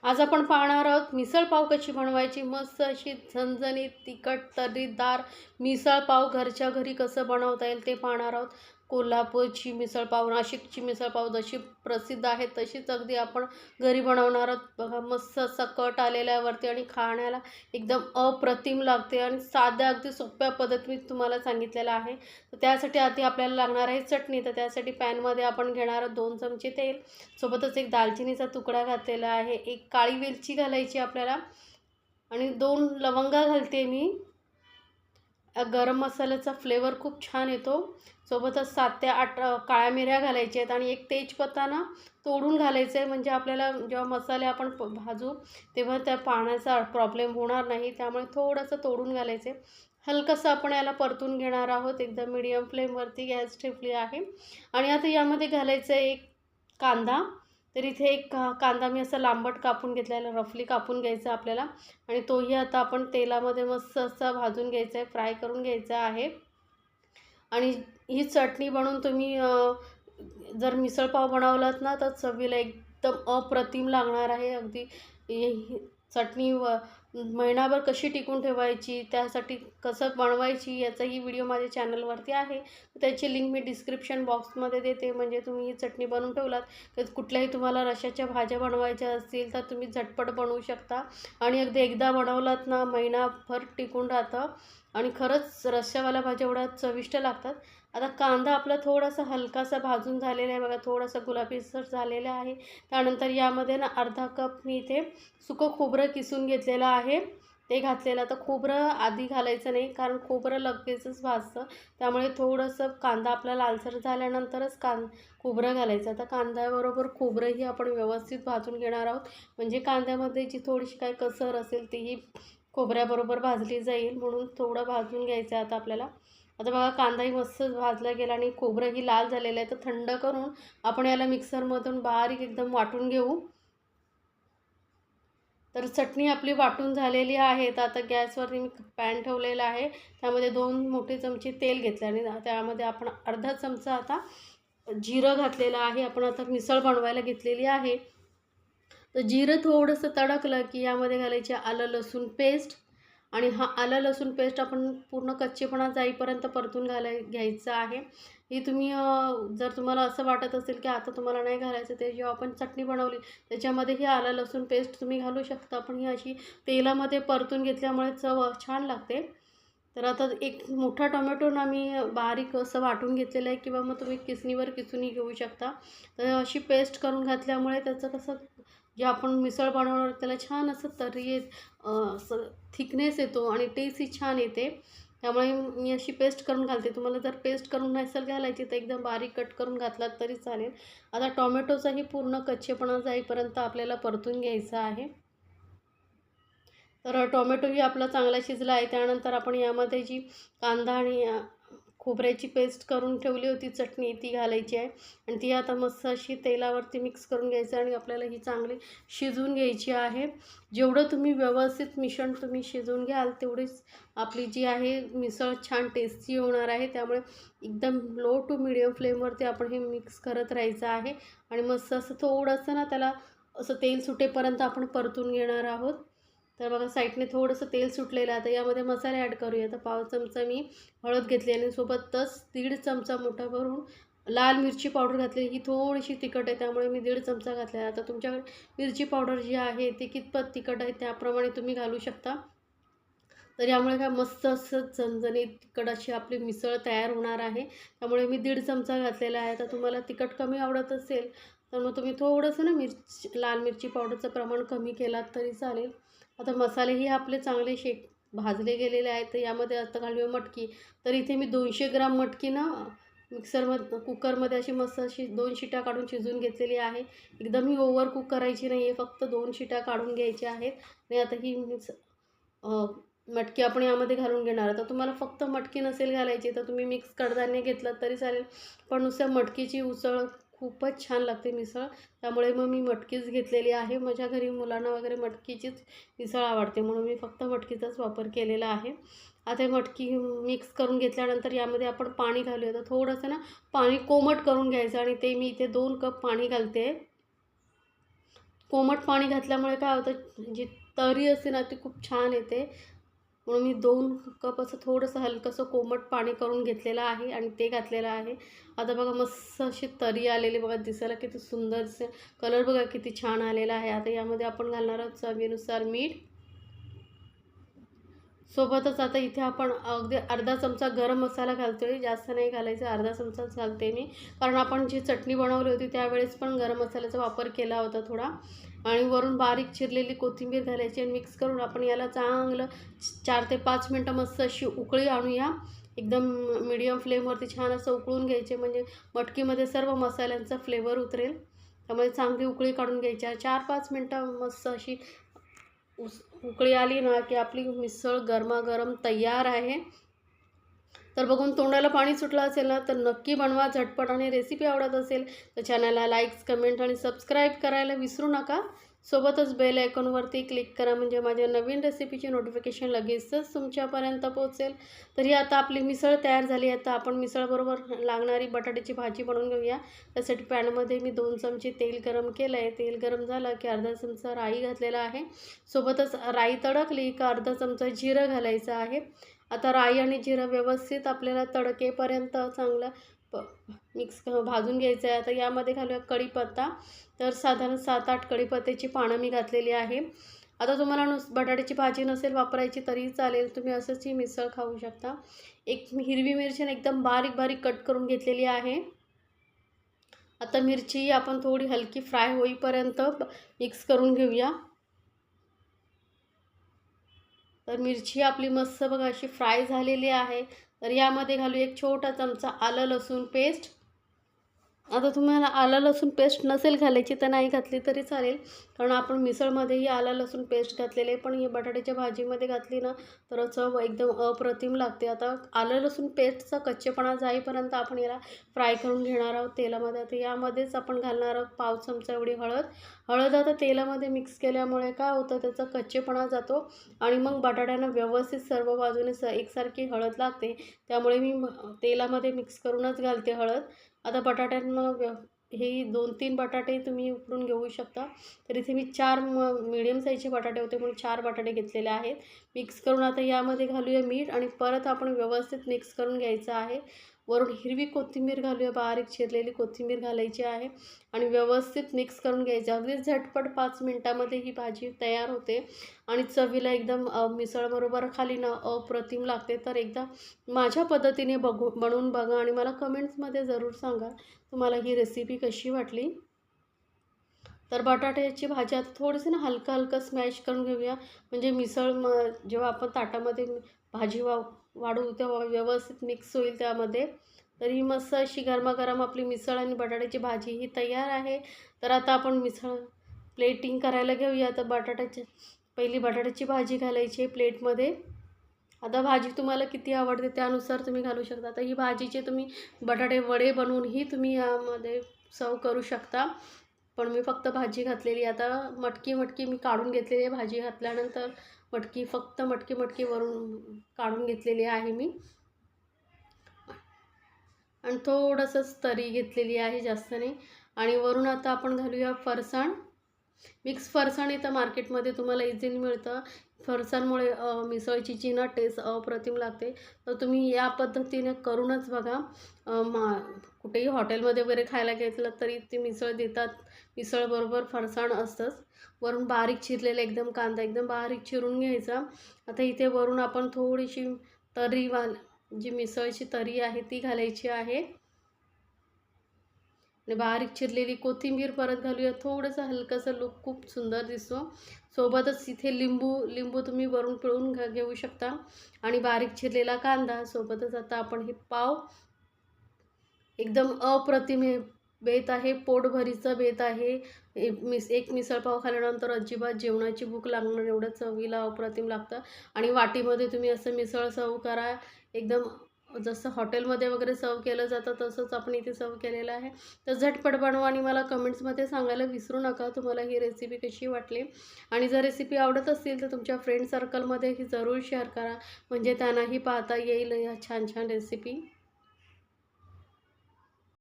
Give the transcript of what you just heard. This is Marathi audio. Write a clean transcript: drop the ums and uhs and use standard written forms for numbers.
आज आपण पाहणार आहोत मिसळ पाव कशी बनवायची। मस्त अशी झणझणीत तिखट तर्रीदार मिसळ पाव घरच्या घरी कसं बनवता येईल ते पाहणार आहोत। कोल्हापूरची मिसळ पाव, नाशिकची मिसळ पाव जशी प्रसिद्ध आहे तशीच अगदी आपण घरी बनवणार आहोत। बघा मस्त असा कट आलेला आहे वरती आणि खाण्याला एकदम अप्रतिम लागते आणि साध्या अगदी सोप्या पद्धतीने तुम्हाला सांगितलेलं आहे। तर त्यासाठी आधी आपल्याला लागणार आहे चटणी। तर त्यासाठी पॅनमध्ये आपण घेणार आहोत 2 चमचे तेल, सोबतच एक दालचिनीचा तुकडा घातलेला आहे, एक काळी वेलची घालायची आपल्याला आणि 2 लवंगा घालते मी। गरम मसाल्याचा फ्लेवर खूप छान येतो। सोबतच 7 ते 8 काळ्या मिऱ्या घालायच्या आहेत आणि एक तेजपत्ता ना तोडून घालायचं आहे, म्हणजे आपल्याला जेव्हा मसाले आपण भाजू तेव्हा त्या पाण्याचा प्रॉब्लेम होणार नाही, त्यामुळे थोडंसं तोडून घालायचं आहे। हलकंसं आपण याला परतून घेणार आहोत, एकदम मीडियम फ्लेमवरती गॅस ठेवली आहे। आणि आता यामध्ये घालायचं आहे एक कांदा। तर इथे एक कांदा मी असा लांबट कापून घेतलेला, रफली कापून घ्यायचा आपल्याला आणि तोही आता आपण तेलामध्ये मस्त असा भाजून घ्यायचा आहे, फ्राय करून घ्यायचा आहे। आणि ही चटणी बनवून तुम्ही जर मिसळ पाव बनवलात ना तर चवीला एकदम अप्रतिम लागणार आहे। अगदी ही चटणी महिनाभर कशी टिकून ठेवायची, त्यासाठी कसं बनवायची याचाही व्हिडिओ माझ्या चॅनलवरती आहे। त्याची लिंक मी डिस्क्रिप्शन बॉक्समध्ये देते, म्हणजे तुम्ही ही चटणी बनवून ठेवलात तर कुठल्याही तुम्हाला रश्श्याच्या भाज्या बनवायच्या असतील तर तुम्ही झटपट बनवू शकता आणि अगदी एकदा बनवलात ना महिनाभर टिकून राहतं आणि खरंच रश्श्यावाल्या भाज्या एवढ्या चविष्ट लागतात। आता कांदा आपला थोडासा हलकासा भाजून झालेला आहे बघा, थोडासा गुलाबीसर झालेला आहे। त्यानंतर यामध्ये ना अर्धा कप मी इथे सुकं खोबरं किसून घेतलेलं आहे, ते घातलेलं। तर खोबरं आधी घालायचं नाही, कारण खोबरं लगेचच भाजतं, त्यामुळे थोडंसं कांदा आपला लालसर झाल्यानंतरच खोबरं घालायचं। आता कांद्याबरोबर खोबरंही आपण व्यवस्थित भाजून घेणार आहोत, म्हणजे कांद्यामध्ये जी थोडीशी काय कसर असेल तीही खोबऱ्याबरोबर भाजली जाईल, म्हणून थोडं भाजून घ्यायचं आहे आता आपल्याला। आता बघा कांदाही मस्त भाजला गेला आणि खोबरंही लाल झालेलं आहे, तर थंड करून आपण याला मिक्सरमधून बारीक एकदम वाटून घेऊ। तर चटणी आपली वाटून झालेली आहे। तर आता गॅसवरती मी पॅन ठेवलेला आहे, त्यामध्ये 2 मोठे चमचे तेल घेतले आणि त्यामध्ये आपण अर्धा चमचा आता जिरं घातलेलं आहे। आपण आता मिसळ बनवायला घेतलेली आहे, तर जिरं थोडंसं तडकलं की यामध्ये घालायची आलं लसूण पेस्ट आणि हा आलं लसूण पेस्ट आपण पूर्ण कच्चेपणा जाईपर्यंत परतून घ्यायचं आहे। ही तुम्ही जर तुम्हाला असं वाटत असेल की आता तुम्हाला नाही घालायचं, ते जेव्हा आपण चटणी बनवली त्याच्यामध्ये ही आलं लसूण पेस्ट तुम्ही घालू शकता, पण ही अशी तेलामध्ये परतून घेतल्यामुळे चव छान लागते। तर आता एक मोठा टोमॅटो ना मी बारीक असं वाटून घेतलेलं आहे, किंवा मग तुम्ही किसणीवर किसूनही घेऊ शकता। तर अशी पेस्ट करून घातल्यामुळे त्याचं कसं जे आपण मिसळ बनवणार त्याला छान असं तर्री असं थिकनेस येतो आणि टेस्टही छान येते, त्यामुळे मी अशी पेस्ट करून घालते। तुम्हाला जर पेस्ट करून नसेल घालायची तर एकदम बारीक कट करून घातलात तरी चालेल। आता टोमॅटोचाही पूर्ण कच्चेपणा जाईपर्यंत आपल्याला परतून घ्यायचं आहे। तर टोमॅटोही आपला चांगला शिजला आहे। त्यानंतर आपण यामध्ये जी कांदा आणि खोबऱ्याची पेस्ट करून ठेवली होती चटणी ती घालायची आहे आणि ती आता मस्त अशी तेलावरती मिक्स करून घ्यायचं आणि आपल्याला ही चांगली शिजवून घ्यायची आहे। जेवढं तुम्ही व्यवस्थित मिश्रण तुम्ही शिजवून घ्याल तेवढीच आपली जी आहे मिसळ छान टेस्टी होणार आहे। त्यामुळे एकदम लो टू मीडियम फ्लेमवरती आपण हे मिक्स करत राहायचं आहे आणि मस्त असं थोडंसं ना त्याला असं तेल सुटेपर्यंत आपण परतून घेणार आहोत। तर बघा साईडने थोडंसं तेल सुटलेलं आहे। आता यामध्ये मसाले ॲड करूया। तर पाव चमचा मी हळद घेतली आणि सोबतच 1.5 चमचा मोठा भरून लाल मिरची पावडर घातली। ही थोडीशी तिखट आहे त्यामुळे मी 1.5 चमचा घातला आहे। आता तुमच्याकडे मिरची पावडर जी आहे ती कितपत तिखट आहे त्याप्रमाणे तुम्ही घालू शकता। तर यामुळे काय मस्त असं झणझणीत तिखट अशी आपली मिसळ तयार होणार आहे, त्यामुळे मी 1.5 चमचा घातलेला आहे। तर तुम्हाला तिखट कमी आवडत असेल तर मग तुम्ही थोडंसं ना लाल मिरची पावडरचं प्रमाण कमी केलात तरी चालेल। आता मसालेही आपले चांगले भाजले गेलेले आहेत। तर यामध्ये आता घालूया मटकी। तर इथे मी 200 ग्राम मटकी ना कुकरमध्ये अशी मस्त अशी 2 शिट्या काढून शिजवून घेतलेली आहे। एकदम ही ओव्हर कुक करायची नाही आहे, फक्त 2 शिट्या काढून घ्यायच्या आहेत। आणि आता ही मटकी आपण यामध्ये घालून घेणार. तर तुम्हाला फक्त मटकी नसेल घालायची तर तुम्ही मिक्स कडधान्य घेतलं तरी चालेल, पण नुसत्या मटकीची उसळ खूपच छान लागते मिसळ, त्यामुळे मग मी मटकीच घेतलेली आहे। माझ्या घरी मुलांना वगैरे मटकीचीच मिसळ आवडते, म्हणून मी फक्त मटकीचाच वापर केलेला आहे। आता मटकी मिक्स करून घेतल्यानंतर यामध्ये आपण पाणी घालूया। तर थोडंसं ना पाणी कोमट करून घ्यायचं आणि ते मी इथे 2 कप पाणी घालते। कोमट पाणी घातल्यामुळे काय होतं, जी तर्री असते ना ती खूप छान येते. म्हणून मी 2 कप असं थोडंसं हलकंसं कोमट पाणी करून घेतलेलं आहे आणि ते घातलेलं आहे. आता बघा मस्त अशी तर्री आलेली बघा, दिसायला किती सुंदर दिसते. कलर बघा किती छान आलेला आहे. आता यामध्ये आपण घालणार आहोत चवीनुसार मीठ. सोबतच आता इथे आपण अगदी अर्धा चमचा गरम मसाला घालतोय. जास्त नाही घालायचा, अर्धा चमचाच घालते मी. कारण आपण जी चटणी बनवली होती त्यावेळेस पण गरम मसाल्याचा वापर केला होता थोडा. आणि वरून बारीक चिरलेली कोथिंबीर घालायची आणि मिक्स करून आपण याला चांगलं 4 ते 5 मिनटं मस्त अशी उकळी आणूया. एकदम मीडियम फ्लेमवरती छान असं उकळून घ्यायचे, म्हणजे मटकीमध्ये सर्व मसाल्यांचा फ्लेवर उतरेल. त्यामुळे चांगली उकळी काढून घ्यायची. 4-5 मिनटं मस्त अशी उकळी आली ना की आपली मिसळ गरमागरम तयार आहे. तर बघून तोंडाला पाणी सुटलं असेल ना तर नक्की बनवा झटपट. आणि रेसिपी आवडत असेल तर चॅनलला लाईक्स, कमेंट आणि सबस्क्राईब करायला विसरू नका. सोबतच बेल आयकॉनवरती क्लिक करा, म्हणजे माझ्या नवीन रेसिपीची नोटिफिकेशन लगेचच तुमच्यापर्यंत पोहोचेल. तर ही आता आपली मिसळ तयार झाली. आता आपण मिसळबरोबर लागणारी बटाट्याची भाजी बनवून घेऊया. त्यासाठी पॅनमध्ये मी 2 चमचे तेल गरम केलं आहे. तेल गरम झालं की अर्धा चमचा राई घातलेला आहे. सोबतच राई तडकली का अर्धा चमचा जिरं घालायचं आहे. आता राई आणि जिरं व्यवस्थित आपल्याला तडकेपर्यंत चांगलं मिक्स भाजून घ्यायचं आहे. आता यामध्ये घालूया कढीपत्ता. तर साधारण 7-8 कढीपत्त्याची पानं मी घातलेली आहे. आता तुम्हाला बटाट्याची भाजी नसेल वापरायची तरीही चालेल, तुम्ही असंच ही मिसळ खाऊ शकता. एक हिरवी मिरची एकदम बारीक बारीक कट करून घेतलेली आहे. आता मिरची आपण थोडी हलकी फ्राय होईपर्यंत मिक्स करून घेऊया. तर मिरची आपली मस्त बघा अशी फ्राय झालेली आहे. तर यामध्ये घालू 1 छोटा चमचा आलं लसूण पेस्ट. आता तुम्हाला आलं लसूण पेस्ट नसेल घालायची तर नाही घातली तरी चालेल, कारण आपण मिसळमध्येही आलं लसूण पेस्ट घातलेले आहे. पण ही बटाट्याच्या भाजीमध्ये घातली ना तर चव एकदम अप्रतिम लागते. आता आलं लसूण पेस्टचा कच्चेपणा जाईपर्यंत आपण याला फ्राय करून घेणार आहोत तेलामध्ये. आता यामध्येच आपण घालणार आहोत पाव चमचा एवढी हळद. हळद आता तेलामध्ये मिक्स केल्यामुळे काय होतं, त्याचा कच्चेपणा जातो आणि मग बटाट्यांना व्यवस्थित सर्व बाजूने एकसारखी हळद लागते. त्यामुळे मी तेलामध्ये मिक्स करूनच घालते हळद. आता बटाट्यांना हे 2-3 बटाटे तुम्ही उकडून घेऊ शकता. तर इथे मी 4 मीडियम साईजचे बटाटे होते म्हणून 4 बटाटे घेतलेले आहेत. मिक्स करून आता यामध्ये घालूया मीठ आणि परत आपण व्यवस्थित मिक्स करून घ्यायचं आहे. वरून हिरवी कोथिंबीर घालूया, बारीक चिरलेली कोथिंबीर घालायची आहे आणि व्यवस्थित मिक्स करून घ्यायचं. अगदी झटपट 5 मिनटामध्ये ही भाजी तयार होते आणि चवीला एकदम मिसळबरोबर खाली ना अप्रतिम लागते. तर एकदा माझ्या पद्धतीने बनवून बघा आणि मला कमेंट्समध्ये जरूर सांगा तुम्हाला ही रेसिपी कशी वाटली. तर बटाट्याची भाजी आता थोडीशी ना हलकं स्मॅश करून घेऊया, म्हणजे मिसळ जेव्हा आपण ताटामध्ये भाजी वाढू तेव्हा व्यवस्थित मिक्स होईल त्यामध्ये. तर ही मस्त अशी गरमागरम आपली मिसळ आणि बटाट्याची भाजी ही तयार आहे. तर आता आपण मिसळ प्लेटिंग करायला घेऊया. तर पहिली बटाट्याची भाजी घालायची आहे प्लेटमध्ये. आता भाजी तुम्हाला किती आवडते त्यानुसार तुम्ही घालू शकता. आता ही भाजीचे तुम्ही बटाटे वडे बनवूनही तुम्ही यामध्ये सर्व करू शकता. पण मी फक्त भाजी घातलेली. आता मटकी मी काढून घेतलेली आहे. भाजी घातल्यानंतर फक्त मटकी वरून काढून घेतलेली आहे मी आणि थोडंसंच तरी घेतलेली आहे, जास्त नाही. आणि वरून आता आपण घालूया फरसाण. मिक्स फरसाण इथं मार्केटमध्ये तुम्हाला इझिली मिळतं. फरसाणमुळे मिसळची जी ना टेस्ट अप्रतिम लागते. तर तुम्ही या पद्धतीने करूनच बघा. कुठेही हॉटेलमध्ये वगैरे खायला घेतलं तरी ते मिसळ देतात. मिसळबरोबर फरसाण असतंच. वरून बारीक चिरलेला एकदम कांदा एकदम बारीक चिरून घ्यायचा. आता इथे वरून आपण थोडीशी जी मिसळची तर्री आहे ती घालायची आहे आणि बारीक चिरलेली कोथिंबीर परत घालूया. थोडंसं हलकंसं लूक खूप सुंदर दिसतो. सोबतच इथे लिंबू तुम्ही वरून पिळून घेऊ शकता आणि बारीक चिरलेला कांदा. सोबतच आता आपण हे पाव एकदम अप्रतिम बेत आहे, पोटभरीचं बेत आहे. एक मिसळ पाव खाल्ल्यानंतर अजिबात जेवणाची भूक लागणार एवढं चवीला अप्रतिम लागतं. आणि वाटीमध्ये तुम्ही असं मिसळ सर्व करा. एकदम जसं हॉटेलमध्ये वगैरे सर्व केलं जातं तसंच आपण इथे सर्व केलेलं आहे. तर झटपट बनवा आणि मला कमेंट्समध्ये सांगायला विसरू नका तुम्हाला ही रेसिपी कशी वाटली. आणि जर रेसिपी आवडत असतील तर तुमच्या फ्रेंड सर्कलमध्ये ही जरूर शेअर करा, म्हणजे त्यांनाही पाहता येईल या छान छान रेसिपी.